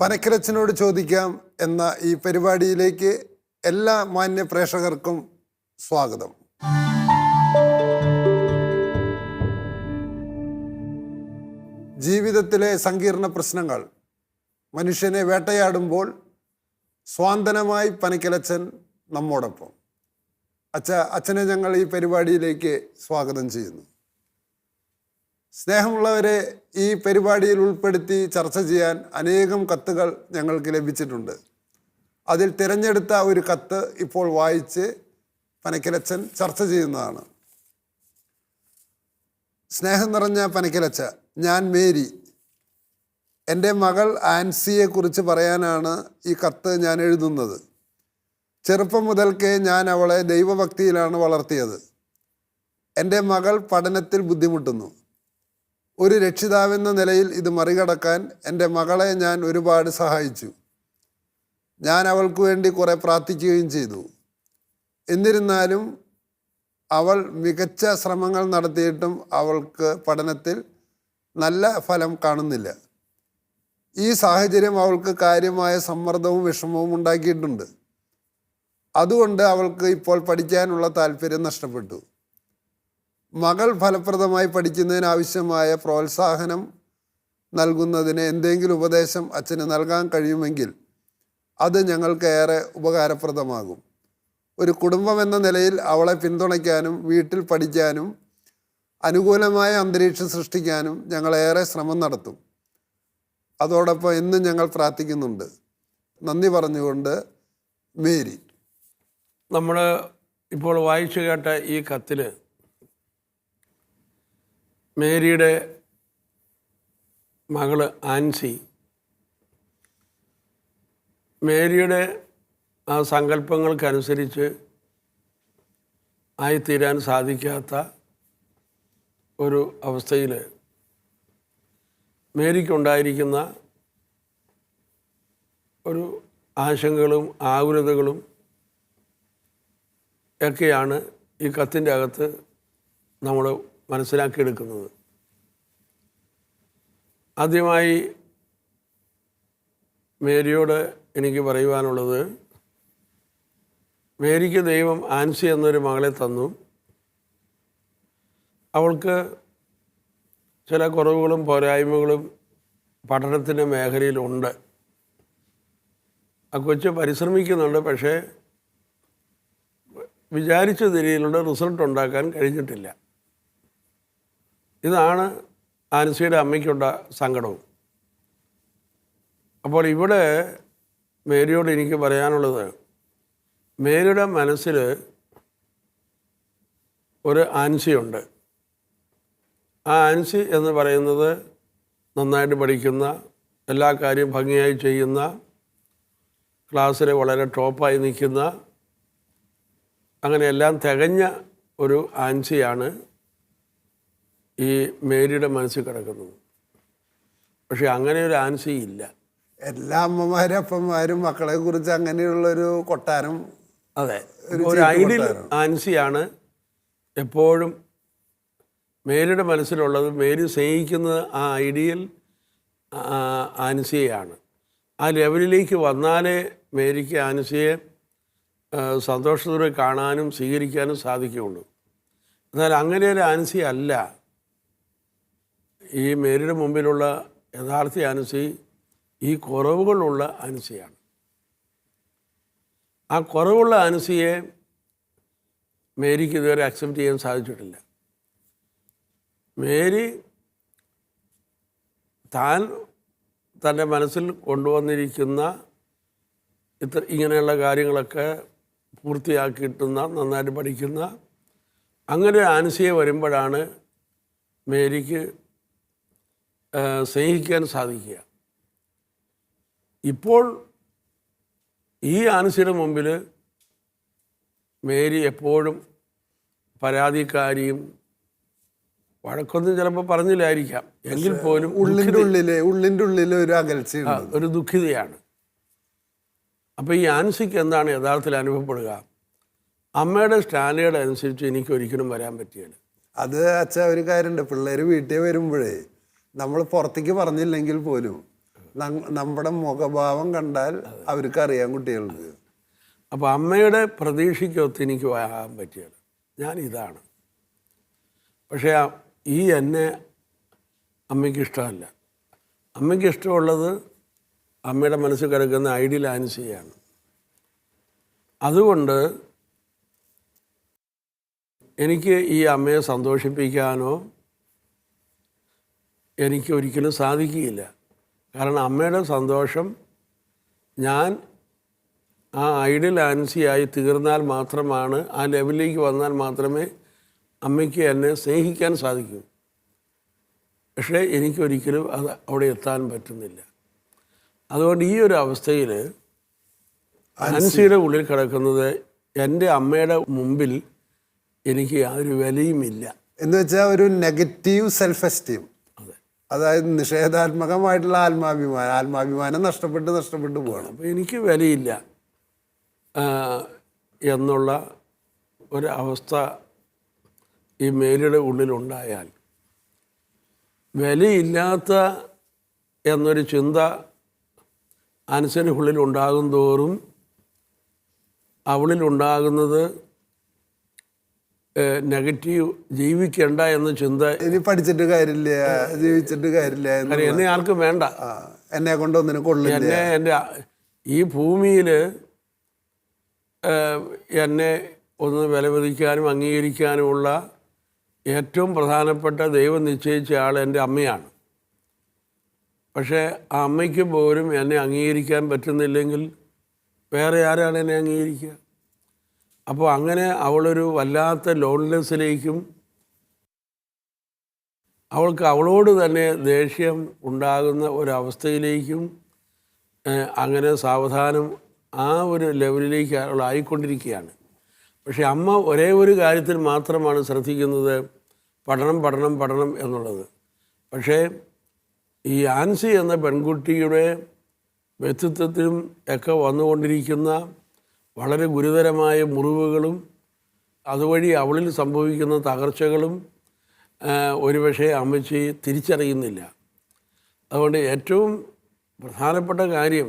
പനക്കരച്ചനോട് ചോദിക്കാം എന്ന ഈ പരിപാടിയിലേക്ക് എല്ലാ മാന്യ പ്രേക്ഷകർക്കും സ്വാഗതം. ജീവിതത്തിലെ സങ്കീർണ പ്രശ്നങ്ങൾ മനുഷ്യനെ വേട്ടയാടുമ്പോൾ സ്വാന്തനമായി പനക്കലച്ചൻ നമ്മോടൊപ്പം. അച്ഛനെ ഞങ്ങൾ ഈ പരിപാടിയിലേക്ക് സ്വാഗതം ചെയ്യുന്നു. സ്നേഹമുള്ളവരെ, ഈ പരിപാടിയിൽ ഉൾപ്പെടുത്തി ചർച്ച ചെയ്യാൻ അനേകം കത്തുകൾ ഞങ്ങൾക്ക് ലഭിച്ചിട്ടുണ്ട്. അതിൽ തിരഞ്ഞെടുത്ത ഒരു കത്ത് ഇപ്പോൾ വായിച്ച് പനക്കലച്ചൻ ചർച്ച ചെയ്യുന്നതാണ്. സ്നേഹം നിറഞ്ഞ പനക്കലച്ച, ഞാൻ മേരി. എൻ്റെ മകൾ ആൻസിയെക്കുറിച്ച് പറയാനാണ് ഈ കത്ത് ഞാൻ എഴുതുന്നത്. ചെറുപ്പം മുതൽക്കേ ഞാൻ അവളെ ദൈവഭക്തിയിലാണ് വളർത്തിയത്. എൻ്റെ മകൾ പഠനത്തിൽ ബുദ്ധിമുട്ടുന്നു. ഒരു രക്ഷിതാവെന്ന നിലയിൽ ഇത് മറികടക്കാൻ എൻ്റെ മകളെ ഞാൻ ഒരുപാട് സഹായിച്ചു. ഞാൻ അവൾക്ക് വേണ്ടി കുറേ പ്രാർത്ഥിക്കുകയും ചെയ്തു. എന്നിരുന്നാലും അവൾ മികച്ച ശ്രമങ്ങൾ നടത്തിയിട്ടും അവൾക്ക് പഠനത്തിൽ നല്ല ഫലം കാണുന്നില്ല. ഈ സാഹചര്യം അവൾക്ക് കാര്യമായ സമ്മർദ്ദവും വിഷമവും ഉണ്ടാക്കിയിട്ടുണ്ട്. അതുകൊണ്ട് അവൾക്ക് ഇപ്പോൾ പഠിക്കാനുള്ള താല്പര്യം നഷ്ടപ്പെട്ടു. മകൾ ഫലപ്രദമായി പഠിക്കുന്നതിനാവശ്യമായ പ്രോത്സാഹനം നൽകുന്നതിന് എന്തെങ്കിലും ഉപദേശം അച്ഛന് നൽകാൻ കഴിയുമെങ്കിൽ അത് ഞങ്ങൾക്ക് ഏറെ ഉപകാരപ്രദമാകും. ഒരു കുടുംബം എന്ന നിലയിൽ അവളെ പിന്തുണയ്ക്കാനും വീട്ടിൽ പഠിക്കാനും അനുകൂലമായ അന്തരീക്ഷം സൃഷ്ടിക്കാനും ഞങ്ങളേറെ ശ്രമം നടത്തും. അതോടൊപ്പം എന്നും ഞങ്ങൾ പ്രാർത്ഥിക്കുന്നുണ്ട്. നന്ദി പറഞ്ഞുകൊണ്ട് മേരി. നമ്മൾ ഇപ്പോൾ വായിച്ചു കേട്ട ഈ കത്തിൽ മേരിയുടെ മകള് ആൻസി മേരിയുടെ ആ സങ്കല്പങ്ങൾക്കനുസരിച്ച് ആയിത്തീരാൻ സാധിക്കാത്ത ഒരു അവസ്ഥയിൽ മേരിക്കുണ്ടായിരിക്കുന്ന ഒരു ആശങ്കകളും ആകുലതകളും ഒക്കെയാണ് ഈ കത്തിൻ്റെ അകത്ത് നമ്മൾ മനസ്സിലാക്കിയെടുക്കുന്നത്. ആദ്യമായി മേരിയോട് എനിക്ക് പറയുവാനുള്ളത്, മേരിക്ക് ദൈവം ആൻസി എന്നൊരു മകളെ തന്നു. അവൾക്ക് ചില കുറവുകളും പോരായ്മകളും പഠനത്തിൻ്റെ മേഖലയിലുണ്ട്. ആ കൊച്ച് പരിശ്രമിക്കുന്നുണ്ട്, പക്ഷേ വിചാരിച്ച രീതിയിലുള്ള റിസൾട്ട് ഉണ്ടാക്കാൻ കഴിഞ്ഞിട്ടില്ല. ഇതാണ് ആൻസിയുടെ അമ്മയ്ക്കുള്ള സങ്കടവും. അപ്പോൾ ഇവിടെ മേരിയോട് എനിക്ക് പറയാനുള്ളത്, മേരിയുടെ മനസ്സിൽ ഒരു ആൻസിയുണ്ട്. ആ ആൻസി എന്ന് പറയുന്നത് നന്നായിട്ട് പഠിക്കുന്ന, എല്ലാ കാര്യവും ഭംഗിയായി ചെയ്യുന്ന, ക്ലാസ്സിൽ വളരെ ടോപ്പായി നിൽക്കുന്ന, അങ്ങനെ എല്ലാം തികഞ്ഞ ഒരു ആൻസിയാണ് ഈ മേരിയുടെ മനസ്സിൽ കിടക്കുന്നത്. പക്ഷെ അങ്ങനെ ഒരു ആൻസി ഇല്ല. എല്ലാ അമ്മമാരും അപ്പന്മാരും മക്കളെ കുറിച്ച് അങ്ങനെയുള്ളൊരു കൊട്ടാരം. അതെ, ഒരു ഐഡിയൽ ആൻസിയാണ് എപ്പോഴും മേരിയുടെ മനസ്സിലുള്ളത്. മേരി സ്നേഹിക്കുന്നത് ആ ഐഡിയൽ ആൻസിയെയാണ്. ആ ലെവലിലേക്ക് വന്നാലേ മേരിക്ക് ആൻസിയെ സന്തോഷത്തോടെ കാണാനും സ്വീകരിക്കാനും സാധിക്കുകയുള്ളൂ. എന്നാൽ അങ്ങനെ ഒരു ആൻസി അല്ല ഈ മേരിയുടെ മുമ്പിലുള്ള യഥാർത്ഥ ആൻസി. ഈ കുറവുകളുള്ള ആൻസിയാണ്. ആ കുറവുള്ള ആൻസിയെ മേരിക്ക് ഇതുവരെ അക്സെപ്റ്റ് ചെയ്യാൻ സാധിച്ചിട്ടില്ല. മേരി താൻ തൻ്റെ മനസ്സിൽ കൊണ്ടുവന്നിരിക്കുന്ന ഇങ്ങനെയുള്ള കാര്യങ്ങളൊക്കെ പൂർത്തിയാക്കിയിട്ടുന്ന, നന്നായിട്ട് പഠിക്കുന്ന അങ്ങനെ ആൻസിയെ വരുമ്പോഴാണ് മേരിക്ക് സ്നേഹിക്കാൻ സാധിക്കുക. ഇപ്പോൾ ഈ ആൻസിയുടെ മുമ്പിൽ മേരി എപ്പോഴും പരാതിക്കാരിയും, വഴക്കൊന്നും ചിലപ്പോൾ പറഞ്ഞില്ലായിരിക്കാം, എങ്കിൽ പോലും ഉള്ളിൻ്റെ ഉള്ളിൽ ഒരു അകൽച്ചയുണ്ട്, ഒരു ദുഃഖിതയാണ്. അപ്പോൾ ഈ ആൻസിക്ക് എന്താണ് യഥാർത്ഥത്തിൽ അനുഭവപ്പെടുക? അമ്മയുടെ സ്റ്റാൻഡേർഡ് അനുസരിച്ച് എനിക്ക് ഒരിക്കലും വരാൻ പറ്റിയില്ല. അത് അച്ഛാ ഒരു കാര്യമുണ്ട്, പിള്ളേർ വീട്ടിൽ വരുമ്പോഴേ നമ്മൾ പുറത്തേക്ക് പറഞ്ഞില്ലെങ്കിൽ പോലും നമ്മുടെ മുഖഭാവം കണ്ടാൽ അവർക്ക് അറിയാം കുട്ടികൾക്ക്. അപ്പോൾ അമ്മയുടെ പ്രതീക്ഷയ്ക്കൊത്ത് എനിക്ക് ആകാൻ പറ്റിയത് ഞാൻ ഇതാണ്. പക്ഷേ ഈ എന്നെ അമ്മയ്ക്ക് ഇഷ്ടമല്ല. അമ്മയ്ക്ക് ഇഷ്ടമുള്ളത് അമ്മയുടെ മനസ്സിൽ കിടക്കുന്ന ഐഡിയൽ ആൻസിയാണ്. അതുകൊണ്ട് എനിക്ക് ഈ അമ്മയെ സന്തോഷിപ്പിക്കാനോ എനിക്ക് ഒരിക്കലും സാധിക്കുകയില്ല. കാരണം അമ്മയുടെ സന്തോഷം ഞാൻ ആ ഐഡിയൽ ആൻസിയായി തീർന്നാൽ മാത്രമാണ്, ആ ലെവലിലേക്ക് വന്നാൽ മാത്രമേ അമ്മയ്ക്ക് എന്നെ സ്നേഹിക്കാൻ സാധിക്കൂ. പക്ഷേ എനിക്കൊരിക്കലും അത് അവിടെ എത്താൻ പറ്റുന്നില്ല. അതുകൊണ്ട് ഈ ഒരു അവസ്ഥയിൽ ആൻസിയുടെ ഉള്ളിൽ കിടക്കുന്നത് എൻ്റെ അമ്മയുടെ മുമ്പിൽ എനിക്ക് യാതൊരു വിലയുമില്ല എന്ന് വെച്ചാൽ ഒരു നെഗറ്റീവ് സെൽഫ് എസ്റ്റീം. അതായത് നിഷേധാത്മകമായിട്ടുള്ള ആത്മാഭിമാനം നഷ്ടപ്പെട്ട് പോകണം. അപ്പോൾ എനിക്ക് വിലയില്ല എന്നുള്ള ഒരവസ്ഥ ഈ മേരിയുടെ ഉള്ളിലുണ്ടായാൽ, വിലയില്ലാത്ത എന്നൊരു ചിന്ത ആൻസിയുടെ ഉള്ളിൽ ഉണ്ടാകും തോറും അവളിലുണ്ടാകുന്നത് നെഗറ്റീവ്, ജീവിക്കണ്ട എന്ന ചിന്ത. ഇനി പഠിച്ചിട്ട് കാര്യമില്ല, ജീവിച്ചിട്ട് കാര്യമില്ല, എന്നെ ആർക്കും വേണ്ട, എന്നെ കൊണ്ടൊന്നിനും കൊള്ളില്ല, എന്നെ എൻ്റെ ഈ ഭൂമിയിൽ എന്നെ ഒന്ന് വിലമതിക്കാനും അംഗീകരിക്കാനുമുള്ള ഏറ്റവും പ്രധാനപ്പെട്ട ദൈവം നിശ്ചയിച്ച ആൾ എൻ്റെ അമ്മയാണ്. പക്ഷേ ആ അമ്മയ്ക്ക് പോലും എന്നെ അംഗീകരിക്കാൻ പറ്റുന്നില്ലെങ്കിൽ വേറെ ആരാണ് എന്നെ അംഗീകരിക്കുക? അപ്പോൾ അങ്ങനെ അവളൊരു വല്ലാത്ത ലോൺലെസ്സിലേക്കും അവൾക്ക് അവളോട് തന്നെ ദേഷ്യം ഉണ്ടാകുന്ന ഒരവസ്ഥയിലേക്കും അങ്ങനെ സാവധാനം ആ ഒരു ലെവലിലേക്ക് അവൾ ആയിക്കൊണ്ടിരിക്കുകയാണ്. പക്ഷേ അമ്മ ഒരേ ഒരു കാര്യത്തിൽ മാത്രമാണ് ശ്രദ്ധിക്കുന്നത്, പഠനം എന്നുള്ളത്. പക്ഷേ ഈ ആൻസി എന്ന പെൺകുട്ടിയുടെ വ്യക്തിത്വത്തിലും ഒക്കെ വന്നുകൊണ്ടിരിക്കുന്ന വളരെ ഗുരുതരമായ മുറിവുകളും അതുവഴി അവളിൽ സംഭവിക്കുന്ന തകർച്ചകളും ഒരുപക്ഷെ അമ്മച്ചി തിരിച്ചറിയുന്നില്ല. അതുകൊണ്ട് ഏറ്റവും പ്രധാനപ്പെട്ട കാര്യം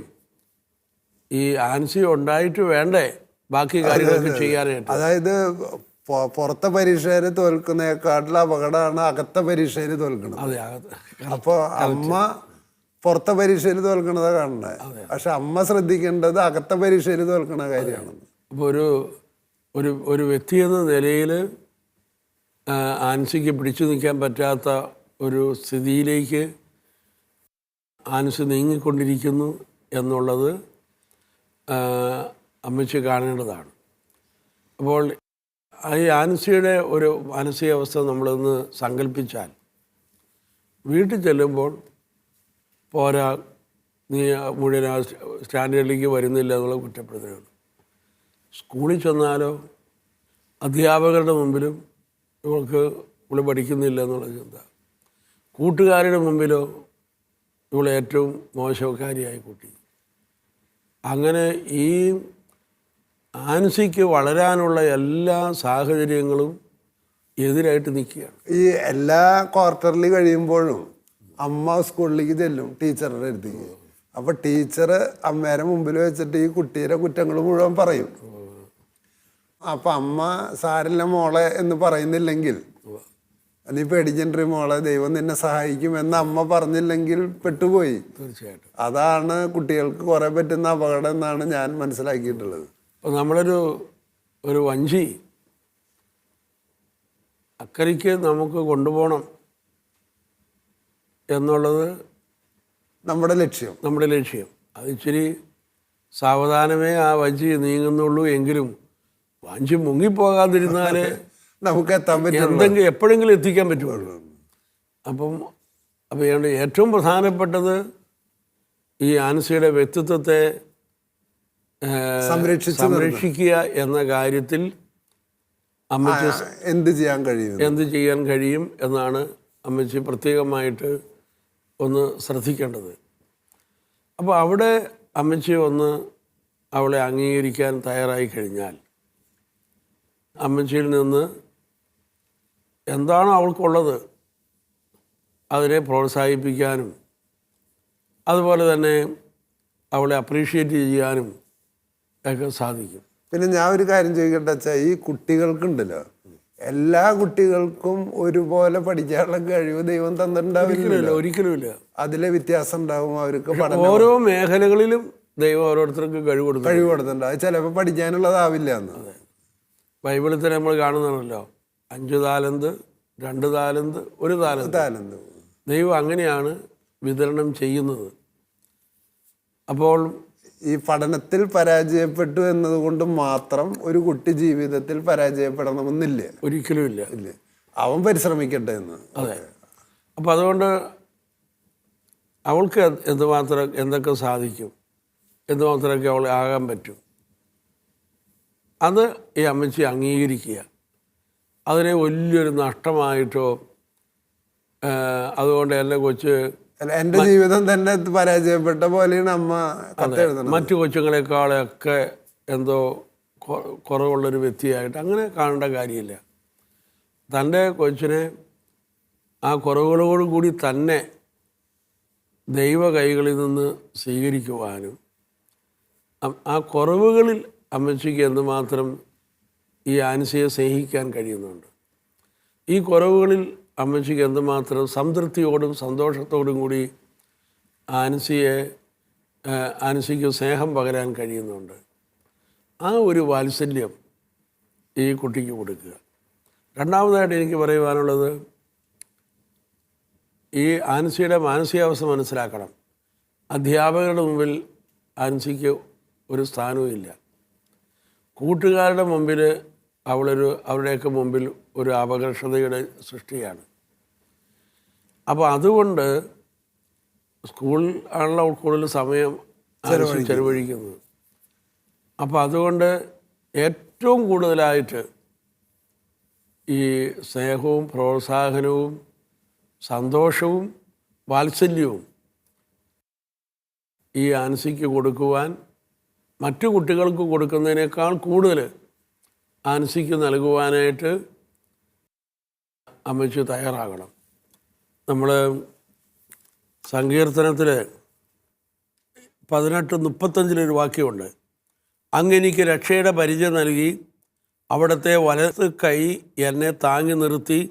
ഈ ആൻസി ഉണ്ടായിട്ട് വേണ്ടേ ബാക്കി കാര്യങ്ങളൊക്കെ ചെയ്യാനായിട്ട്. അതായത് പുറത്തെ പരീക്ഷയിൽ തോൽക്കുന്നതിനെക്കാട്ടിലും അപകടമാണ് അകത്തെ പരീക്ഷയിൽ തോൽക്കുന്നത്. അതെ, അപ്പോൾ അമ്മ പുറത്തെ പരീക്ഷയിൽ തോൽക്കണതാ കാണുന്നത്. പക്ഷെ അമ്മ ശ്രദ്ധിക്കേണ്ടത് അകത്തെ പരീക്ഷയിൽ തോൽക്കണ കാര്യമാണ്. അപ്പോൾ ഒരു വ്യക്തി എന്ന നിലയിൽ ആൻസിക്ക് പിടിച്ചു നിൽക്കാൻ പറ്റാത്ത ഒരു സ്ഥിതിയിലേക്ക് ആൻസി നീങ്ങിക്കൊണ്ടിരിക്കുന്നു എന്നുള്ളത് അമ്മച്ചി കാണേണ്ടതാണ്. അപ്പോൾ ഈ ആൻസിയുടെ ഒരു മാനസികാവസ്ഥ നമ്മളൊന്ന് സങ്കല്പിച്ചാൽ, വീട്ടിൽ ചെല്ലുമ്പോൾ പോരാ, നീ മുഴുവൻ ആ സ്റ്റാൻഡേർഡിലേക്ക് വരുന്നില്ല എന്നുള്ള കുറ്റപ്പെടുത്തലുകൾ. സ്കൂളിൽ ചെന്നാലോ അധ്യാപകരുടെ മുമ്പിലും ഇവൾ പഠിക്കുന്നില്ല എന്നുള്ള ചിന്ത. കൂട്ടുകാരുടെ മുമ്പിലോ ഇവൾ ഏറ്റവും മോശക്കാരിയായി കൂട്ടി. അങ്ങനെ ഈ ആൻസിക്ക് വളരാനുള്ള എല്ലാ സാഹചര്യങ്ങളും എതിരായിട്ട് നിൽക്കുകയാണ്. ഈ എല്ലാ ക്വാർട്ടറിൽ കഴിയുമ്പോഴും അമ്മ സ്കൂളിലേക്ക് ചെല്ലും ടീച്ചറുടെ അടുത്തേക്ക്. അപ്പോൾ ടീച്ചർ അമ്മേരെ മുമ്പിൽ വെച്ചിട്ട് ഈ കുട്ടിയുടെ കുറ്റങ്ങൾ മുഴുവൻ പറയും. അപ്പം അമ്മ സാരില്ല മോളെ എന്ന് പറയുന്നില്ലെങ്കിൽ, നീ പേടിക്കണ്ട മോളെ, ദൈവം നിന്നെ സഹായിക്കും എന്ന് അമ്മ പറഞ്ഞില്ലെങ്കിൽ പെട്ടുപോയി. തീർച്ചയായിട്ടും അതാണ് കുട്ടികൾക്ക് കുറേ പറ്റുന്ന അപകടം എന്നാണ് ഞാൻ മനസ്സിലാക്കിയിട്ടുള്ളത്. അപ്പോൾ നമ്മളൊരു വഞ്ചി അക്കരയ്ക്ക് നമുക്ക് കൊണ്ടുപോകണം എന്നുള്ളത് നമ്മുടെ ലക്ഷ്യം. അത് ഇച്ചിരി സാവധാനമേ ആ വഞ്ചി നീങ്ങുന്നുള്ളൂ. എങ്കിലും വഞ്ചി മുങ്ങിപ്പോകാതിരുന്നാൽ നമുക്ക് എത്താൻ പറ്റും, എപ്പോഴെങ്കിലും എത്തിക്കാൻ പറ്റുള്ളൂ. അപ്പോൾ ഏറ്റവും പ്രധാനപ്പെട്ടത് ഈ ആൻസിയുടെ വ്യക്തിത്വത്തെ സംരക്ഷിക്കുക എന്ന കാര്യത്തിൽ അമ്മയ്ക്ക് എന്ത് ചെയ്യാൻ കഴിയും എന്നാണ് അമ്മച്ചി പ്രത്യേകമായിട്ട് ഒന്ന് ശ്രദ്ധിക്കേണ്ടത്. അപ്പോൾ അവിടെ അമ്മച്ചി ഒന്ന് അവളെ അംഗീകരിക്കാൻ തയ്യാറായി കഴിഞ്ഞാൽ അമ്മച്ചിയിൽ നിന്ന് എന്താണോ അവൾക്കുള്ളത് അതിനെ പ്രോത്സാഹിപ്പിക്കാനും അതുപോലെ തന്നെ അവളെ അപ്രീഷിയേറ്റ് ചെയ്യാനും ഒക്കെ സാധിക്കും. പിന്നെ ഞാൻ ഒരു കാര്യം ചോദിക്കട്ടെ വെച്ചാൽ, ഈ കുട്ടികൾക്കുണ്ടല്ലോ, എല്ലാ കുട്ടികൾക്കും ഒരുപോലെ പഠിക്കാനുള്ള കഴിവ് ദൈവം തന്നിട്ടുണ്ടാവില്ല. ഒരിക്കലുമില്ല. അതിലെ വ്യത്യാസം ഉണ്ടാവും അവർക്ക്. ഓരോ മേഖലകളിലും ദൈവം ഓരോരുത്തർക്ക് കഴിവ് കൊടുത്തിട്ടുണ്ട്. അത് ചിലപ്പോൾ പഠിക്കാനുള്ളതാവില്ല എന്ന്. ബൈബിളിൽ തന്നെ നമ്മൾ കാണുന്നതാണല്ലോ, 5 താലന്ത്, 2 താലന്ത്, 1 താലന്ത്. ദൈവം അങ്ങനെയാണ് വിതരണം ചെയ്യുന്നത്. അപ്പോൾ ഈ പഠനത്തിൽ പരാജയപ്പെട്ടു എന്നതുകൊണ്ട് മാത്രം ഒരു കുട്ടി ജീവിതത്തിൽ പരാജയപ്പെടണമെന്നില്ല. ഒരിക്കലും ഇല്ല. അവൻ പരിശ്രമിക്കട്ടെ എന്ന്. അതെ. അപ്പം അതുകൊണ്ട് അവൾക്ക് എന്തൊക്കെ സാധിക്കും, എന്തുമാത്രമൊക്കെ അവൾ ആകാൻ പറ്റും, അത് ഈ അമ്മച്ചി അംഗീകരിക്കുക. അതിനെ വലിയൊരു നഷ്ടമായിട്ടോ അതുകൊണ്ട് എൻ്റെ കൊച്ച്, എൻ്റെ ജീവിതം തന്നെ പരാജയപ്പെട്ട പോലെയാണ് അമ്മ കത്തെഴുതുന്നത്. മറ്റു കൊച്ചുങ്ങളെക്കാളൊക്കെ എന്തോ കുറവുള്ളൊരു വ്യക്തിയായിട്ട് അങ്ങനെ കാണേണ്ട കാര്യമില്ല. തൻ്റെ കൊച്ചിനെ ആ കുറവുകളോടു കൂടി തന്നെ ദൈവ കൈകളിൽ നിന്ന് സ്വീകരിക്കുവാനും ആ കുറവുകളിൽ അമ്മച്ചിക്ക് എന്തുമാത്രം ഈ ആൻസിയെ സ്നേഹിക്കാൻ കഴിയുന്നുണ്ട്. ഈ കുറവുകളിൽ അമ്മച്ചിക്ക് എന്തുമാത്രം സംതൃപ്തിയോടും സന്തോഷത്തോടും കൂടി ആൻസിക്ക് സ്നേഹം പകരാൻ കഴിയുന്നുണ്ട്. ആ ഒരു വാത്സല്യം ഈ കുട്ടിക്ക് കൊടുക്കുക. രണ്ടാമതായിട്ട് എനിക്ക് പറയുവാനുള്ളത്, ഈ ആൻസിയുടെ മാനസികാവസ്ഥ മനസ്സിലാക്കണം. അധ്യാപകരുടെ മുമ്പിൽ ആൻസിക്ക് ഒരു സ്ഥാനവും ഇല്ല. കൂട്ടുകാരുടെ മുമ്പിൽ അവരുടെയൊക്കെ മുമ്പിൽ ഒരു അപകർഷതയുടെ സൃഷ്ടിയാണ്. അപ്പോൾ അതുകൊണ്ട് സ്കൂളിൽ ആണല്ലോ കൂടുതൽ സമയം ചെലവഴിക്കുന്നത്. അപ്പോൾ അതുകൊണ്ട് ഏറ്റവും കൂടുതലായിട്ട് ഈ സ്നേഹവും പ്രോത്സാഹനവും സന്തോഷവും വാത്സല്യവും ഈ ആൻസിക്ക് കൊടുക്കുവാൻ മറ്റു കുട്ടികൾക്ക് കൊടുക്കുന്നതിനേക്കാൾ കൂടുതൽ ആൻസിക്ക് നൽകുവാനായിട്ട് അമ്മച്ചി തയ്യാറാകണം. നമ്മൾ സങ്കീർത്തനത്തിൽ 18:35 വാക്യമുണ്ട്. അങ്ങെനിക്ക് രക്ഷയുടെ പരിചയം നൽകി, അവിടുത്തെ വലത്ത് കൈ എന്നെ താങ്ങി നിർത്തി,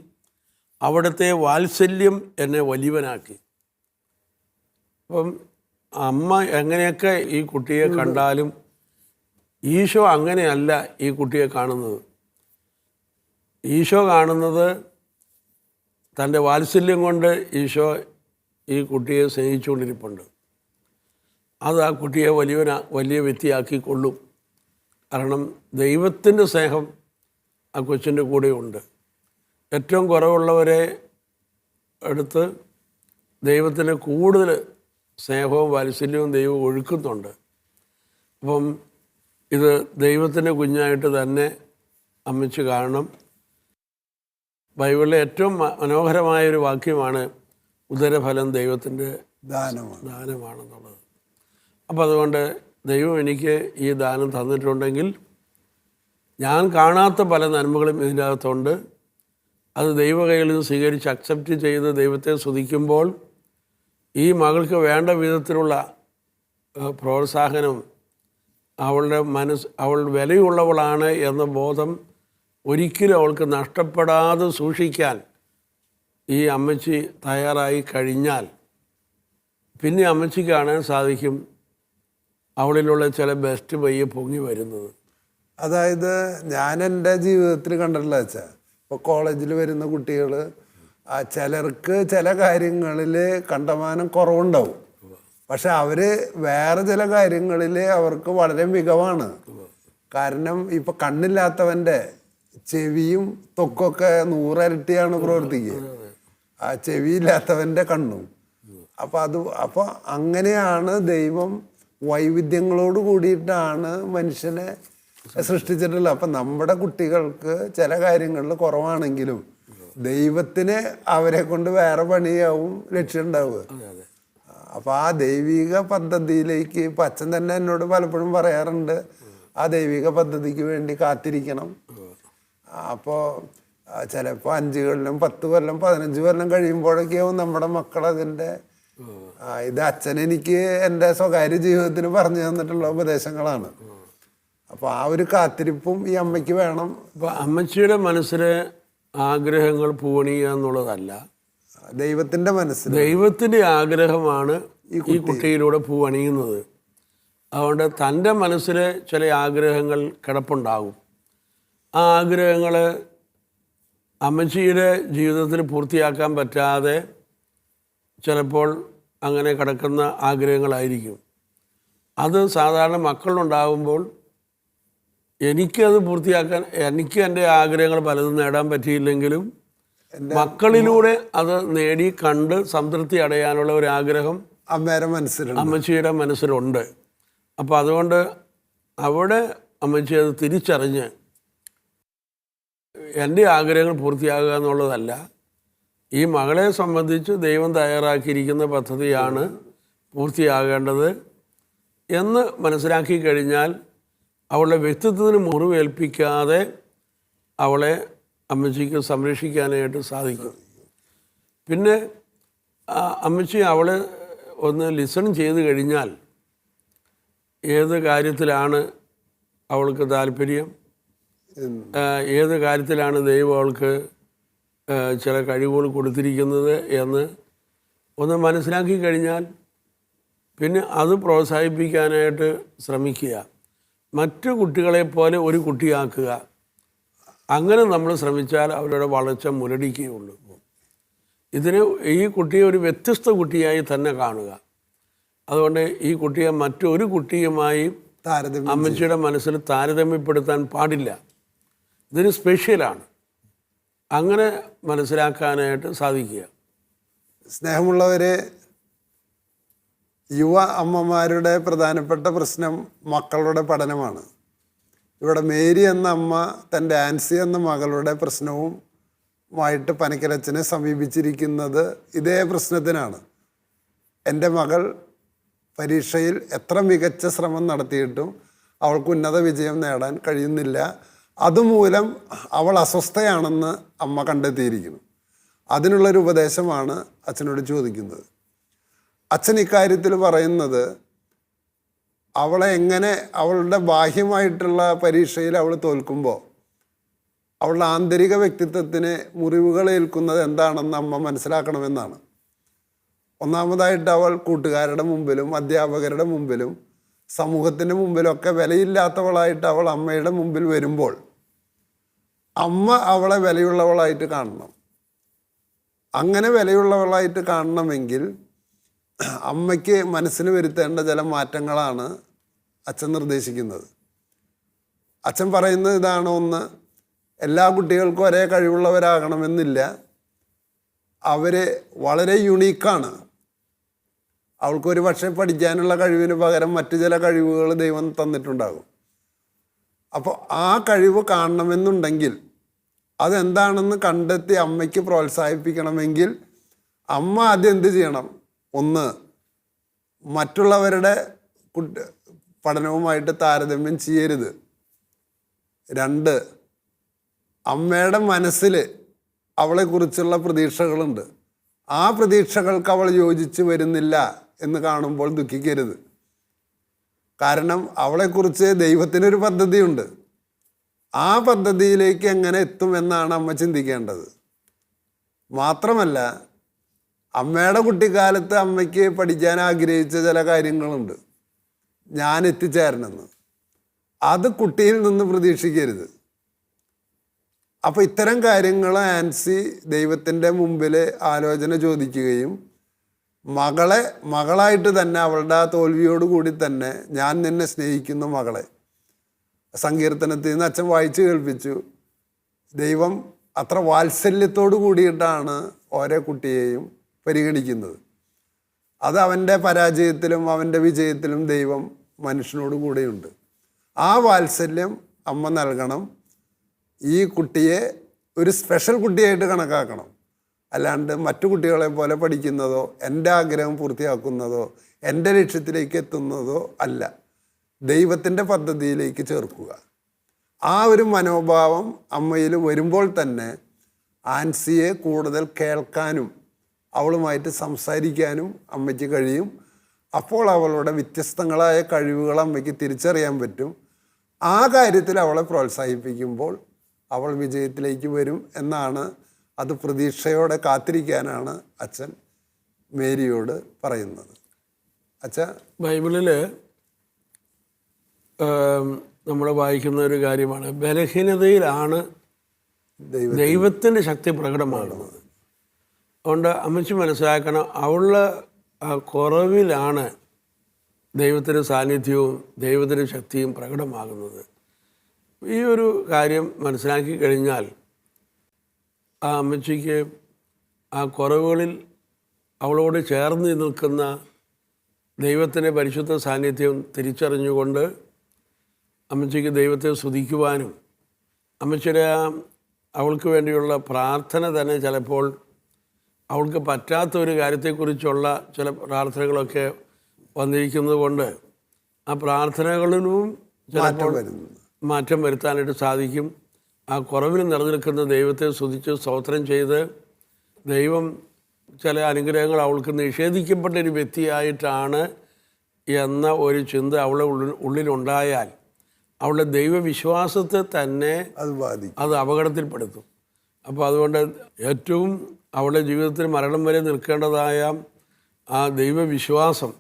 അവിടുത്തെ വാത്സല്യം എന്നെ വലിയവനാക്കി. അപ്പം അമ്മ എങ്ങനെയൊക്കെ ഈ കുട്ടിയെ കണ്ടാലും ഈശോ അങ്ങനെയല്ല ഈ കുട്ടിയെ കാണുന്നത്. ഈശോ കാണുന്നത് തൻ്റെ വാത്സല്യം കൊണ്ട് ഈശോ ഈ കുട്ടിയെ സ്നേഹിച്ചുകൊണ്ടിരിപ്പുണ്ട്. അത് ആ കുട്ടിയെ വലിയ വ്യക്തിയാക്കിക്കൊള്ളും. കാരണം ദൈവത്തിൻ്റെ സ്നേഹം ആ കൊച്ചിൻ്റെ കൂടെയുണ്ട്. ഏറ്റവും കുറവുള്ളവരെ എടുത്ത് ദൈവത്തിന് കൂടുതൽ സ്നേഹവും വാത്സല്യവും ദൈവം ഒഴുക്കുന്നുണ്ട്. അപ്പം ഇത് ദൈവത്തിൻ്റെ കുഞ്ഞായിട്ട് തന്നെ അമ്മച്ച് കാണണം. ബൈബിളിലെ ഏറ്റവും മനോഹരമായൊരു വാക്യമാണ്, ഉദരഫലം ദൈവത്തിൻ്റെ ദാനമാണെന്നുള്ളത്. അപ്പം അതുകൊണ്ട് ദൈവം എനിക്ക് ഈ ദാനം തന്നിട്ടുണ്ടെങ്കിൽ ഞാൻ കാണാത്ത പല നന്മകളും ഇതിൻ്റെ അകത്തുണ്ട്. അത് ദൈവ കൈകളിൽ നിന്ന് സ്വീകരിച്ച് അക്സെപ്റ്റ് ചെയ്ത് ദൈവത്തെ സ്തുതിക്കുമ്പോൾ ഈ മകൾക്ക് വേണ്ട വിധത്തിലുള്ള പ്രോത്സാഹനം, അവൾ വിലയുള്ളവളാണ് എന്ന ബോധം ഒരിക്കലും അവൾക്ക് നഷ്ടപ്പെടാതെ സൂക്ഷിക്കാൻ ഈ അമ്മച്ചി തയ്യാറായി കഴിഞ്ഞാൽ പിന്നെ അമ്മച്ചിക്ക് കാണാൻ സാധിക്കും അവളിലുള്ള ചില ബെസ്റ്റ് പയ്യെ പൊങ്ങി വരുന്നത്. അതായത് ഞാൻ എൻ്റെ ജീവിതത്തിൽ കണ്ടിട്ടുള്ള വെച്ചാൽ, ഇപ്പോൾ കോളേജിൽ വരുന്ന കുട്ടികൾ ചിലർക്ക് ചില കാര്യങ്ങളിൽ കണ്ടമാനം കുറവുണ്ടാവും. പക്ഷെ അവർ വേറെ ചില കാര്യങ്ങളിൽ അവർക്ക് വളരെ മികവാണ്. കാരണം ഇപ്പം കണ്ണില്ലാത്തവൻ്റെ ചെവിയും ത്വക്കൊക്കെ 100 ഇരട്ടിയാണ് പ്രവർത്തിക്കുക, ആ ചെവിയില്ലാത്തവൻ്റെ കണ്ണും. അപ്പോൾ അങ്ങനെയാണ് ദൈവം വൈവിധ്യങ്ങളോട് കൂടിയിട്ടാണ് മനുഷ്യനെ സൃഷ്ടിച്ചിട്ടുള്ളത്. അപ്പം നമ്മുടെ കുട്ടികൾക്ക് ചില കാര്യങ്ങളിൽ കുറവാണെങ്കിലും ദൈവത്തിന് അവരെ കൊണ്ട് വേറെ പണിയാവും ലക്ഷ്യം ഉണ്ടാവുക. അപ്പോൾ ആ ദൈവിക പദ്ധതിയിലേക്ക് ഇപ്പം അച്ഛൻ തന്നെ എന്നോട് പലപ്പോഴും പറയാറുണ്ട്, ആ ദൈവിക പദ്ധതിക്ക് വേണ്ടി കാത്തിരിക്കണം. അപ്പോൾ ചിലപ്പോൾ 5 കൊല്ലം 10 കൊല്ലം 15 കൊല്ലം കഴിയുമ്പോഴൊക്കെയാവും നമ്മുടെ മക്കൾ അതിൻ്റെ ഇത് അച്ഛൻ എനിക്ക് എൻ്റെ സ്വകാര്യ ജീവിതത്തിന് പറഞ്ഞു തന്നിട്ടുള്ള ഉപദേശങ്ങളാണ്. അപ്പോൾ ആ ഒരു കാത്തിരിപ്പും ഈ അമ്മയ്ക്ക് വേണം. അപ്പോൾ അമ്മച്ചിയുടെ മനസ്സിലെ ആഗ്രഹങ്ങൾ പൂവണിയുക എന്നുള്ളതല്ല, ദൈവത്തിൻ്റെ മനസ്സിൽ ദൈവത്തിൻ്റെ ആഗ്രഹമാണ് ഈ കുട്ടിയിലൂടെ പൂവണിയുന്നത്. അതുകൊണ്ട് തൻ്റെ മനസ്സിൽ ചില ആഗ്രഹങ്ങൾ കിടപ്പുണ്ടാകും. ആ ആഗ്രഹങ്ങൾ അമ്മച്ചിയുടെ ജീവിതത്തിൽ പൂർത്തിയാക്കാൻ പറ്റാതെ ചിലപ്പോൾ അങ്ങനെ കിടക്കുന്ന ആഗ്രഹങ്ങളായിരിക്കും. അത് സാധാരണ മക്കളുണ്ടാകുമ്പോൾ എനിക്കത് പൂർത്തിയാക്കാൻ, എനിക്ക് എൻ്റെ ആഗ്രഹങ്ങൾ പലതും നേടാൻ പറ്റിയില്ലെങ്കിലും മക്കളിലൂടെ അത് നേടി കണ്ട് സംതൃപ്തി അടയാനുള്ള ഒരു ആഗ്രഹം അമ്മച്ചിയുടെ മനസ്സിലുണ്ട്. അപ്പോൾ അതുകൊണ്ട് അവിടെ അമ്മച്ചി അത് തിരിച്ചറിഞ്ഞ് എൻ്റെ ആഗ്രഹങ്ങൾ പൂർത്തിയാകുക എന്നുള്ളതല്ല, ഈ മകളെ സംബന്ധിച്ച് ദൈവം തയ്യാറാക്കിയിരിക്കുന്ന പദ്ധതിയാണ് പൂർത്തിയാകേണ്ടത് എന്ന് മനസ്സിലാക്കി കഴിഞ്ഞാൽ അവളുടെ വ്യക്തിത്വത്തിന് മുറിവേൽപ്പിക്കാതെ അവളെ അമ്മച്ചിക്ക് സംരക്ഷിക്കാനായിട്ട് സാധിക്കും. പിന്നെ അമ്മച്ചി അവളെ ഒന്ന് ലിസൺ ചെയ്ത് കഴിഞ്ഞാൽ ഏത് കാര്യത്തിലാണ് അവൾക്ക് താല്പര്യം, ഏത് കാര്യത്തിലാണ് ദൈവം അവൾക്ക് ചില കഴിവുകൾ കൊടുത്തിരിക്കുന്നത് എന്ന് ഒന്ന് മനസ്സിലാക്കി കഴിഞ്ഞാൽ പിന്നെ അത് പ്രോത്സാഹിപ്പിക്കാനായിട്ട് ശ്രമിക്കുക. മറ്റു കുട്ടികളെപ്പോലെ ഒരു കുട്ടിയാക്കുക. അങ്ങനെ നമ്മൾ ശ്രമിച്ചാൽ അവരുടെ വളർച്ച മുരടിക്കുകയുള്ളൂ. ഈ കുട്ടിയെ ഒരു വ്യത്യസ്ത കുട്ടിയായി തന്നെ കാണുക. അതുകൊണ്ട് ഈ കുട്ടിയെ മറ്റൊരു കുട്ടിയുമായി അമ്മച്ചിയുടെ മനസ്സിൽ താരതമ്യപ്പെടുത്താൻ പാടില്ല. ഇതൊരു സ്പെഷ്യലാണ്. അങ്ങനെ മനസ്സിലാക്കാനായിട്ട് സാധിക്കുക. സ്നേഹമുള്ളവരെ, യുവ അമ്മമാരുടെ പ്രധാനപ്പെട്ട പ്രശ്നം മക്കളുടെ പഠനമാണ്. ഇവിടെ മേരി എന്ന അമ്മ തൻ്റെ ആൻസി എന്ന മകളുടെ പ്രശ്നവുമായിട്ട് പനക്കലച്ചനെ സമീപിച്ചിരിക്കുന്നത് ഇതേ പ്രശ്നത്തിനാണ്. എൻ്റെ മകൾ പരീക്ഷയിൽ എത്ര മികച്ച ശ്രമം നടത്തിയിട്ടും അവൾക്ക് ഉന്നത വിജയം നേടാൻ കഴിയുന്നില്ല, അതുമൂലം അവൾ അസ്വസ്ഥയാണെന്ന് അമ്മ കണ്ടെത്തിയിരിക്കുന്നു. അതിനുള്ളൊരു ഉപദേശമാണ് അച്ഛനോട് ചോദിക്കുന്നത്. അച്ഛൻ ഇക്കാര്യത്തിൽ പറയുന്നത്, അവളെ എങ്ങനെ അവളുടെ ബാഹ്യമായിട്ടുള്ള പരീക്ഷയിൽ അവൾ തോൽക്കുമ്പോൾ അവളുടെ ആന്തരിക വ്യക്തിത്വത്തിന് മുറിവുകൾ ഏൽക്കുന്നത് എന്താണെന്ന് അമ്മ മനസ്സിലാക്കണമെന്നാണ്. ഒന്നാമതായിട്ട് അവൾ കൂട്ടുകാരുടെ മുമ്പിലും അധ്യാപകരുടെ മുമ്പിലും സമൂഹത്തിൻ്റെ മുമ്പിലൊക്കെ വിലയില്ലാത്തവളായിട്ട് അവൾ അമ്മയുടെ മുമ്പിൽ വരുമ്പോൾ അമ്മ അവളെ വിലയുള്ളവളായിട്ട് കാണണം. അങ്ങനെ വിലയുള്ളവളായിട്ട് കാണണമെങ്കിൽ അമ്മയ്ക്ക് മനസ്സിന് വരുത്തേണ്ട ചില മാറ്റങ്ങളാണ് അച്ഛൻ നിർദ്ദേശിക്കുന്നത്. അച്ഛൻ പറയുന്നത് ഇതാണ്: ഒന്ന്, എല്ലാ കുട്ടികൾക്കും ഒരേ കഴിവുള്ളവരാകണമെന്നില്ല. അവർ വളരെ യുണീക്കാണ്. അവൾക്കൊരു പക്ഷേ പഠിക്കാനുള്ള കഴിവിന് പകരം മറ്റു ചില കഴിവുകൾ ദൈവം തന്നിട്ടുണ്ടാകും. അപ്പോൾ ആ കഴിവ് കാണണമെന്നുണ്ടെങ്കിൽ അതെന്താണെന്ന് കണ്ടെത്തി അമ്മയ്ക്ക് പ്രോത്സാഹിപ്പിക്കണമെങ്കിൽ അമ്മ ആദ്യം എന്ത് ചെയ്യണം? ഒന്ന്, മറ്റുള്ളവരുടെ പഠനവുമായിട്ട് താരതമ്യം ചെയ്യരുത്. രണ്ട്, അമ്മയുടെ മനസ്സിൽ അവളെക്കുറിച്ചുള്ള പ്രതീക്ഷകളുണ്ട്. ആ പ്രതീക്ഷകൾക്ക് അവൾ യോജിച്ച് വരുന്നില്ല എന്ന് കാണുമ്പോൾ ദുഃഖിക്കരുത്. കാരണം അവളെക്കുറിച്ച് ദൈവത്തിനൊരു പദ്ധതിയുണ്ട്. ആ പദ്ധതിയിലേക്ക് എങ്ങനെ എത്തുമെന്നാണ് അമ്മ ചിന്തിക്കേണ്ടത്. മാത്രമല്ല, അമ്മയുടെ കുട്ടിക്കാലത്ത് അമ്മയ്ക്ക് പഠിക്കാൻ ആഗ്രഹിച്ച ചില കാര്യങ്ങളുണ്ട്, ഞാൻ എത്തിച്ചേരണമെന്ന്. അത് കുട്ടിയിൽ നിന്ന് പ്രതീക്ഷിക്കരുത്. അപ്പോൾ ഇത്തരം കാര്യങ്ങൾ ആൻസി ദൈവത്തിൻ്റെ മുമ്പിൽ ആലോചന ചോദിക്കുകയും മകളായിട്ട് തന്നെ അവളുടെ ആ തോൽവിയോടുകൂടി തന്നെ, ഞാൻ നിന്നെ സ്നേഹിക്കുന്നു മകളെ, സങ്കീർത്തനത്തിൽ നിന്ന് അച്ഛൻ വായിച്ച് കേൾപ്പിച്ചു. ദൈവം അത്ര വാത്സല്യത്തോടു കൂടിയിട്ടാണ് ഓരോ കുട്ടിയെയും പരിഗണിക്കുന്നത്. അത് അവൻ്റെ പരാജയത്തിലും അവൻ്റെ വിജയത്തിലും ദൈവം മനുഷ്യനോട് കൂടെയുണ്ട്. ആ വാത്സല്യം അമ്മ നൽകണം. ഈ കുട്ടിയെ ഒരു സ്പെഷ്യൽ കുട്ടിയായിട്ട് കണക്കാക്കണം. അല്ലാണ്ട് മറ്റു കുട്ടികളെ പോലെ പഠിക്കുന്നതോ എൻ്റെ ആഗ്രഹം പൂർത്തിയാക്കുന്നതോ എൻ്റെ ലക്ഷ്യത്തിലേക്ക് എത്തുന്നതോ അല്ല, ദൈവത്തിൻ്റെ പദ്ധതിയിലേക്ക് ചേർക്കുക. ആ ഒരു മനോഭാവം അമ്മയിൽ വരുമ്പോൾ തന്നെ ആൻസിയെ കൂടുതൽ കേൾക്കാനും അവളുമായിട്ട് സംസാരിക്കാനും അമ്മയ്ക്ക് കഴിയും. അപ്പോൾ അവളുടെ വ്യത്യസ്തങ്ങളായ കഴിവുകൾ അമ്മയ്ക്ക് തിരിച്ചറിയാൻ പറ്റും. ആ കാര്യത്തിൽ അവളെ പ്രോത്സാഹിപ്പിക്കുമ്പോൾ അവൾ വിജയത്തിലേക്ക് വരും എന്നാണ്. അത് പ്രതീക്ഷയോടെ കാത്തിരിക്കാനാണ് അച്ഛൻ മേരിയോട് പറയുന്നത്. അച്ഛ, ബൈബിളിൽ നമ്മൾ വായിക്കുന്ന ഒരു കാര്യമാണ്, ബലഹീനതയിലാണ് ദൈവത്തിൻ്റെ ശക്തി പ്രകടമാകുന്നത്. അതുകൊണ്ട് അമ്മച്ചി മനസ്സിലാക്കണം, അവളുടെ ആ കുറവിലാണ് ദൈവത്തിൻ്റെ സാന്നിധ്യവും ദൈവത്തിൻ്റെ ശക്തിയും പ്രകടമാകുന്നത്. ഈ ഒരു കാര്യം മനസ്സിലാക്കി കഴിഞ്ഞാൽ ആ അമ്മച്ചിക്ക് ആ കുറവുകളിൽ അവളോട് ചേർന്ന് നിൽക്കുന്ന ദൈവത്തിൻ്റെ പരിശുദ്ധ സാന്നിധ്യം തിരിച്ചറിഞ്ഞുകൊണ്ട് അമ്മച്ചിക്ക് ദൈവത്തെ സ്തുതിക്കുവാനും അമ്മച്ചിയുടെ അവൾക്ക് വേണ്ടിയുള്ള പ്രാർത്ഥന തന്നെ ചിലപ്പോൾ അവൾക്ക് പറ്റാത്ത ഒരു കാര്യത്തെക്കുറിച്ചുള്ള ചില പ്രാർത്ഥനകളൊക്കെ വന്നിരിക്കുന്നത് കൊണ്ട് ആ പ്രാർത്ഥനകളിലും ചിലപ്പോൾ മാറ്റം വരുത്താനായിട്ട് സാധിക്കും. ആ കുറവിൽ നിലനിൽക്കുന്ന ദൈവത്തെ സ്തുതിച്ച് സ്തോത്രം ചെയ്ത് ദൈവം ചില അനുഗ്രഹങ്ങൾ അവൾക്ക് നിഷേധിക്കപ്പെട്ട ഒരു വ്യക്തിയായിട്ടാണ് എന്ന ഒരു ചിന്ത അവളുടെ ഉള്ളിലുണ്ടായാൽ അവളുടെ ദൈവവിശ്വാസത്തെ തന്നെ അത് അപകടത്തിൽപ്പെടുത്തും. അപ്പോൾ അതുകൊണ്ട് ഏറ്റവും അവളുടെ ജീവിതത്തിൽ മരണം വരെ നിൽക്കേണ്ടതായ ആ ദൈവവിശ്വാസം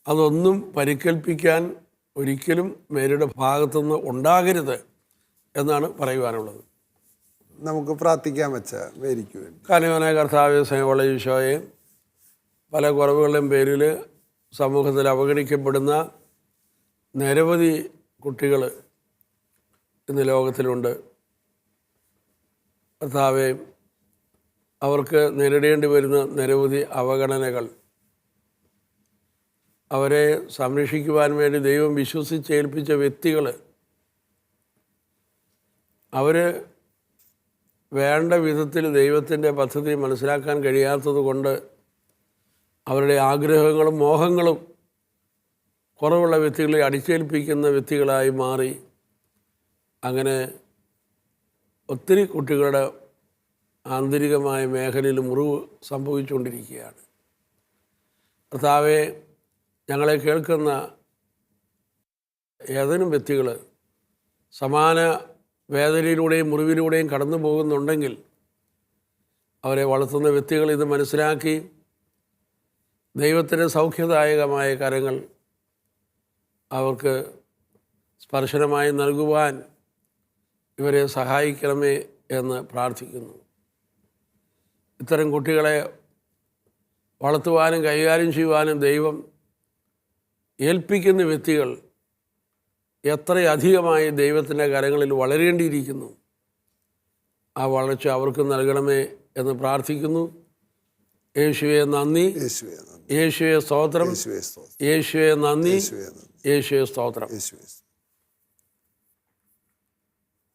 അതൊന്നും പരിക്കൽപ്പിക്കാൻ ഒരിക്കലും മേരിയുടെ ഭാഗത്തുനിന്ന് ഉണ്ടാകരുത് എന്നാണ് പറയുവാനുള്ളത്. നമുക്ക് പ്രാർത്ഥിക്കാൻ വെച്ച മേരിക്ക് വേണ്ടി. കാരണവനായ കർത്താവേ, സ്നേഹമുള്ള ഈശോയെ, പല കുറവുകളുടെയും പേരിൽ സമൂഹത്തിൽ അവഗണിക്കപ്പെടുന്ന നിരവധി കുട്ടികൾ ഇന്ന് ലോകത്തിലുണ്ട്. കർത്താവേ, അവർക്ക് നേരിടേണ്ടി വരുന്ന നിരവധി അവഗണനകൾ, അവരെ സംരക്ഷിക്കുവാൻ വേണ്ടി ദൈവം വിശ്വസിച്ചേൽപ്പിച്ച വ്യക്തികൾ അവർ വേണ്ട വിധത്തിൽ ദൈവത്തിൻ്റെ പദ്ധതി മനസ്സിലാക്കാൻ കഴിയാത്തത് കൊണ്ട് അവരുടെ ആഗ്രഹങ്ങളും മോഹങ്ങളും കുറവുള്ള വ്യക്തികളെ അടിച്ചേൽപ്പിക്കുന്ന വ്യക്തികളായി മാറി അങ്ങനെ ഒത്തിരി കുട്ടികളുടെ ആന്തരികമായ മേഖലയിൽ മുറിവ് സംഭവിച്ചുകൊണ്ടിരിക്കുകയാണ്. കർത്താവേ, ഞങ്ങളെ കേൾക്കുന്ന ഏതെങ്കിലും വ്യക്തികൾ സമാന വേദനയിലൂടെയും മുറിവിലൂടെയും കടന്നു പോകുന്നുണ്ടെങ്കിൽ അവരെ വളർത്തുന്ന വ്യക്തികൾ ഇത് മനസ്സിലാക്കി ദൈവത്തിൻ്റെ സൗഖ്യദായകമായ കരങ്ങൾ അവർക്ക് സ്പർശനമായി നൽകുവാൻ ഇവരെ സഹായിക്കണമേ എന്ന് പ്രാർത്ഥിക്കുന്നു. ഇത്തരം കുട്ടികളെ വളർത്തുവാനും കൈകാര്യം ചെയ്യുവാനും ദൈവം ഏൽപ്പിക്കുന്ന വ്യക്തികൾ എത്രയധികമായി ദൈവത്തിൻ്റെ കരങ്ങളിൽ വളരേണ്ടിയിരിക്കുന്നു. ആ വളർച്ച അവർക്ക് നൽകണമേ എന്ന് പ്രാർത്ഥിക്കുന്നു. യേശുവേ നന്ദി, യേശുവേ സ്തോത്രം, യേശുവേ നന്ദി, യേശുവേ സ്തോത്രം.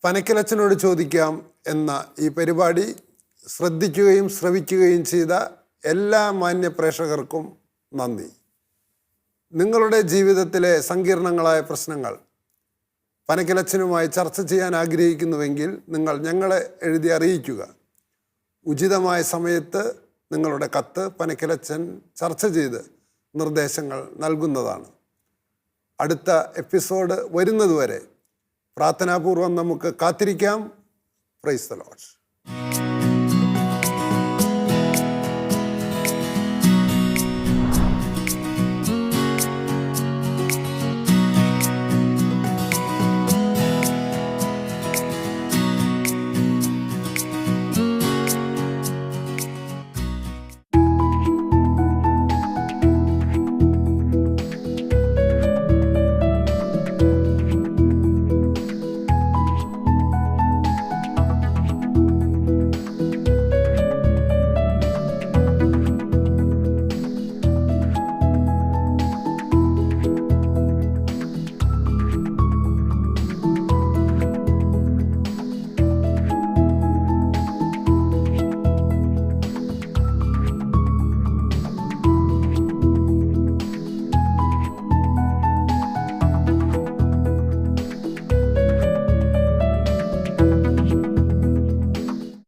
പനക്കലച്ചനോട് ചോദിക്കാം എന്ന ഈ പരിപാടി ശ്രദ്ധിക്കുകയും ശ്രവിക്കുകയും ചെയ്ത എല്ലാ മാന്യ പ്രേക്ഷകർക്കും നന്ദി. നിങ്ങളുടെ ജീവിതത്തിലെ സങ്കീർണങ്ങളായ പ്രശ്നങ്ങൾ പനക്കലച്ചനുമായി ചർച്ച ചെയ്യാൻ ആഗ്രഹിക്കുന്നുവെങ്കിൽ നിങ്ങൾ ഞങ്ങളെ എഴുതി അറിയിക്കുക. ഉചിതമായ സമയത്ത് നിങ്ങളുടെ കത്ത് പനക്കലച്ചൻ ചർച്ച ചെയ്ത് നിർദ്ദേശങ്ങൾ നൽകുന്നതാണ്. അടുത്ത എപ്പിസോഡ് വരുന്നതുവരെ പ്രാർത്ഥനാപൂർവം നമുക്ക് കാത്തിരിക്കാം. Praise the Lord.